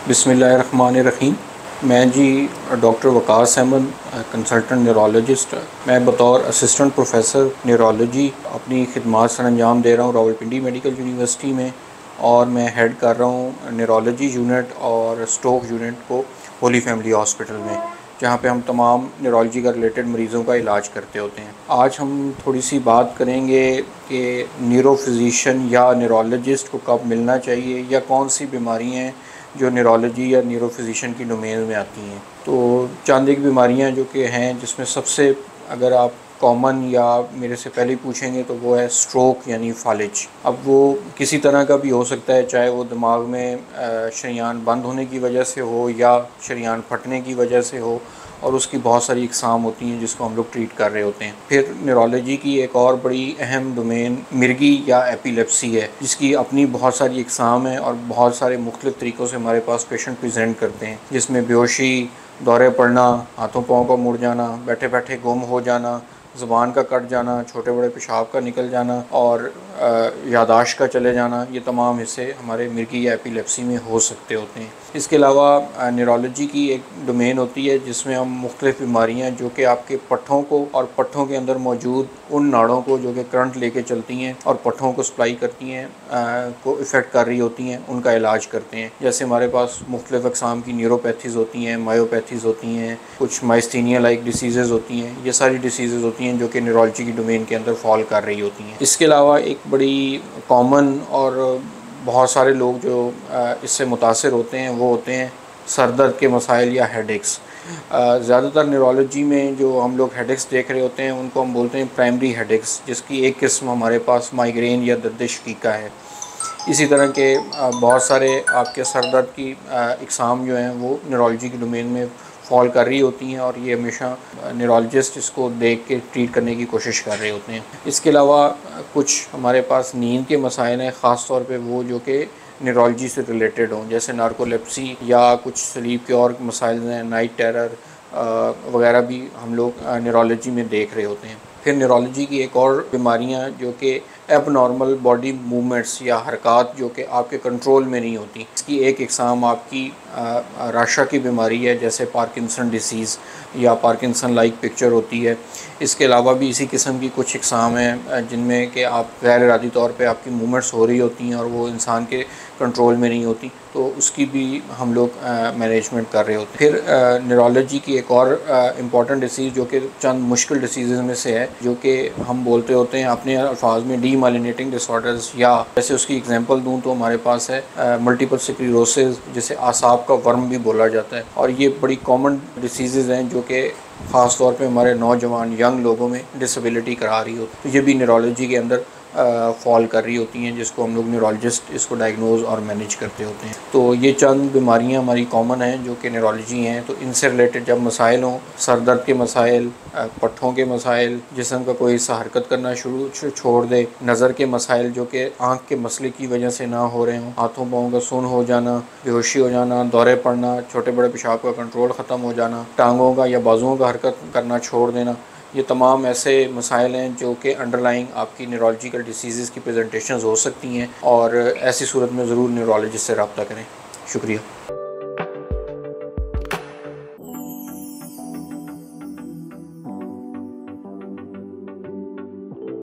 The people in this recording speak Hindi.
बिस्मिल्लाहिर्रहमानिर्रहीम। मैं जी doctor Waqas Ahmad, consultant neurologist. मैं बतौर असिस्टेंट प्रोफेसर न्यूरोलॉजी अपनी खिदमात सर अंजाम दे रहा हूँ रावलपिंडी मेडिकल यूनिवर्सिटी में, और मैं हेड कर रहा हूँ न्यूरोलॉजी यूनिट और स्ट्रोक यूनिट को होली फैमिली हॉस्पिटल में, जहाँ पे हम तमाम न्यूरोलॉजी का रिलेटेड मरीज़ों का इलाज करते होते हैं। आज हम थोड़ी सी बात करेंगे कि न्यूरो फिजिशियन या न्यूरोलॉजिस्ट को कब मिलना चाहिए, या कौन सी बीमारियाँ हैं जो न्यूरोलॉजी या न्यूरो फिजिशियन की डोमेन में आती हैं। तो चंद एक बीमारियाँ जो कि हैं, जिसमें सबसे अगर आप कॉमन या मेरे से पहले पूछेंगे तो वो है स्ट्रोक यानी फालिज। अब वो किसी तरह का भी हो सकता है, चाहे वो दिमाग में शरीयान बंद होने की वजह से हो या शरीयान फटने की वजह से हो, और उसकी बहुत सारी इकसाम होती हैं जिसको हम लोग ट्रीट कर रहे होते हैं। फिर न्यूरोलॉजी की एक और बड़ी अहम डोमेन मिर्गी या एपिलेप्सी है, जिसकी अपनी बहुत सारी इकसाम है और बहुत सारे मुख्तलिफ़ तरीक़ों से हमारे पास पेशेंट प्रेजेंट करते हैं, जिसमें बेहोशी, दौरे पड़ना, हाथों पाँव का मुड़ जाना, बैठे बैठे गुम हो जाना, ज़ुबान का कट जाना, छोटे बड़े पेशाब का निकल जाना और यादाश्त का चले जाना, ये तमाम हिस्से हमारे मिर्गी या एपिलेप्सी में हो सकते होते हैं। इसके अलावा न्यूरोलॉजी की एक डोमेन होती है जिसमें हम मुख्तलिफ़ बीमारियाँ जो कि आपके पट्ठों को और पट्ठों के अंदर मौजूद उन नाड़ों को जो कि करंट लेके चलती हैं और पट्ठों को सप्लाई करती हैं को इफ़ेक्ट कर रही होती हैं, उनका इलाज करते हैं। जैसे हमारे पास मुख्तलिफ़ अक़साम की न्यूरोपैथीज़ होती हैं, मायोपैथीज़ होती हैं, कुछ माइस्थीनिया लाइक डिसीज़ेज़ होती हैं। ये सारी डिसीज़ेज़ होती हैं जो कि न्यूरोलॉजी की डोमेन के अंदर फॉल कर रही होती हैं। इसके अलावा एक बड़ी कॉमन और बहुत सारे लोग जो इससे मुतासिर होते हैं वो होते हैं सर दर्द के मसाइल या हेडेक्स। ज़्यादातर न्यूरोलॉजी में जो हम लोग हेडेक्स देख रहे होते हैं उनको हम बोलते हैं प्राइमरी हेडेक्स, जिसकी एक किस्म हमारे पास माइग्रेन या दर्द शकीका है। इसी तरह के बहुत सारे आपके सर दर्द की इकसाम जो हैं वो न्यूरोलॉजी की डोमेन में फॉल कर रही होती हैं, और ये हमेशा न्यूरोलॉजिस्ट इसको देख के ट्रीट करने की कोशिश कर रहे होते हैं। इसके अलावा कुछ हमारे पास नींद के मसाइल हैं, ख़ास तौर पे वो जो कि न्यूरोलॉजी से रिलेटेड हों, जैसे नार्कोलेप्सी या कुछ स्लीप के और मसाइल हैं, नाइट टेरर वगैरह भी हम लोग न्यूरोलॉजी में देख रहे होते हैं। फिर न्यूरोलॉजी की एक और बीमारियां जो कि एबनॉर्मल बॉडी मूवमेंट्स या हरकत जो कि आपके कंट्रोल में नहीं होती, इसकी एक इकसाम आपकी राशा की बीमारी है, जैसे पार्किंसन डिसीज़ या पार्किंसन लाइक पिक्चर होती है। इसके अलावा भी इसी किस्म की कुछ इकसाम हैं जिनमें कि आप गैर इरादी तौर पे आपकी मूवमेंट्स हो रही होती हैं और वो इंसान के कंट्रोल में नहीं होती, तो उसकी भी हम लोग मैनेजमेंट कर रहे होते हैं। फिर न्यूरोलॉजी की एक और इम्पॉर्टेंट डिसीज़ जो कि चंद मुश्किल डिसीज़ में से है, जो कि हम बोलते होते हैं अपने अल्फाज में डीमाइलिनेटिंग डिसऑर्डर्स, या जैसे उसकी एग्जांपल दूं तो हमारे पास है मल्टीपल स्क्लेरोसिस, जिसे आसाब का वर्म भी बोला जाता है। और ये बड़ी कॉमन डिसीज़ हैं जो कि ख़ास तौर पे हमारे नौजवान यंग लोगों में डिसेबिलिटी करा रही होती है, तो ये भी न्यूरोलॉजी के अंदर फॉल कर रही होती हैं, जिसको हम लोग न्यूरोलॉजिस्ट इसको डायग्नोज और मैनेज करते होते हैं। तो ये चंद बीमारियां हमारी कॉमन हैं जो कि न्यूरोलॉजी हैं। तो इनसे रिलेटेड जब मसाइल हों, सर दर्द के मसाइल, पट्ठों के मसाइल, जिस्म का कोई हिस्सा हरकत करना छोड़ दे, नज़र के मसाइल जो कि आँख के मसले की वजह से ना हो रहे हों, हाथों पाँव का सुन्न हो जाना, बेहोशी हो जाना, दौरे पड़ना, छोटे बड़े पेशाब का कंट्रोल ख़त्म हो जाना, टांगों का या बाजुओं का हरकत करना छोड़ देना, ये तमाम ऐसे मसाइल हैं जो कि अंडरलाइंग आपकी न्यूरोलॉजिकल डिसीज़ की प्रेजेंटेशंस हो सकती हैं, और ऐसी सूरत में ज़रूर न्यूरोलॉजिस्ट से रब्ता करें। शुक्रिया।